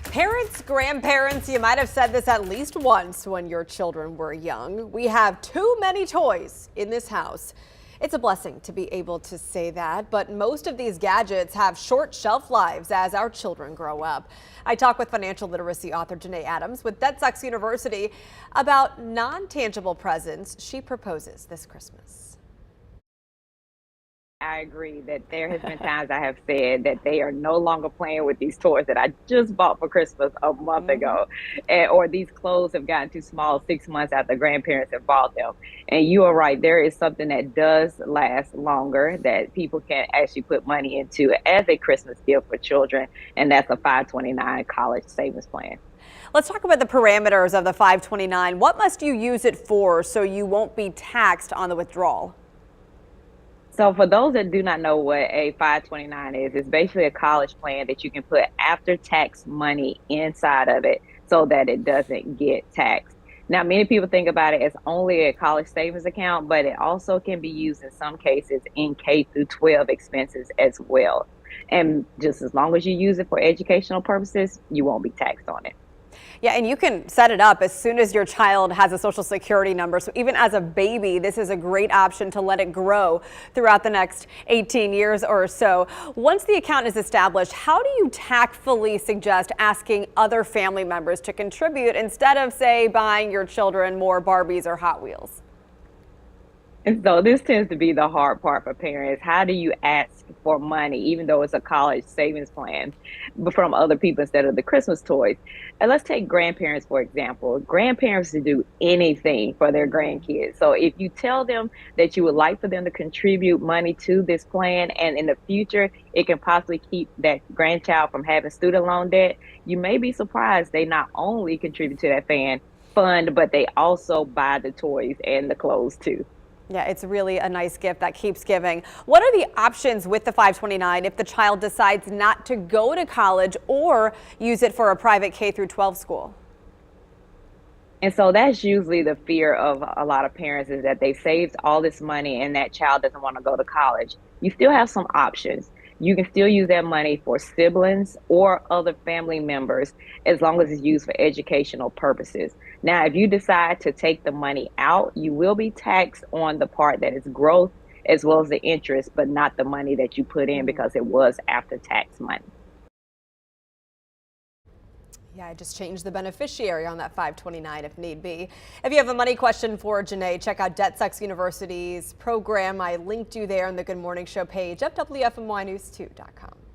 Parents, grandparents, you might have said this at least once when your children were young. We have too many toys in this house. It's a blessing to be able to say that, but most of these gadgets have short shelf lives as our children grow up. I talk with financial literacy author Janae Adams with DebtSucks University about non-tangible presents she proposes this Christmas. I agree that there has been times I have said that they are no longer playing with these toys that I just bought for Christmas a month ago, or these clothes have gotten too small 6 months after grandparents have bought them. And you are right, there is something that does last longer that people can actually put money into as a Christmas gift for children, and that's a 529 college savings plan. Let's talk about the parameters of the 529. What must you use it for so you won't be taxed on the withdrawal? So for those that do not know what a 529 is, it's basically a college plan that you can put after tax money inside of it so that it doesn't get taxed. Now, many people think about it as only a college savings account, but it also can be used in some cases in K through 12 expenses as well. And just as long as you use it for educational purposes, you won't be taxed on it. Yeah, and you can set it up as soon as your child has a social security number. So even as a baby, this is a great option to let it grow throughout the next 18 years or so. Once the account is established, how do you tactfully suggest asking other family members to contribute instead of, say, buying your children more Barbies or Hot Wheels? And so this tends to be the hard part for parents. How do you ask for money, even though it's a college savings plan, but from other people instead of the Christmas toys? And let's take grandparents, for example. Grandparents to do anything for their grandkids. So if you tell them that you would like for them to contribute money to this plan, and in the future, it can possibly keep that grandchild from having student loan debt, you may be surprised they not only contribute to that fund, but they also buy the toys and the clothes too. Yeah, it's really a nice gift that keeps giving. What are the options with the 529 if the child decides not to go to college or use it for a private K through 12 school? And so that's usually the fear of a lot of parents, is that they saved all this money and that child doesn't want to go to college. You still have some options. You can still use that money for siblings or other family members as long as it's used for educational purposes. Now, if you decide to take the money out, you will be taxed on the part that is growth as well as the interest, but not the money that you put in because it was after tax money. Yeah, I just changed the beneficiary on that 529 if need be. If you have a money question for Janae, check out DebtSucks University's program. I linked you there on the Good Morning Show page at WFMYnews2.com.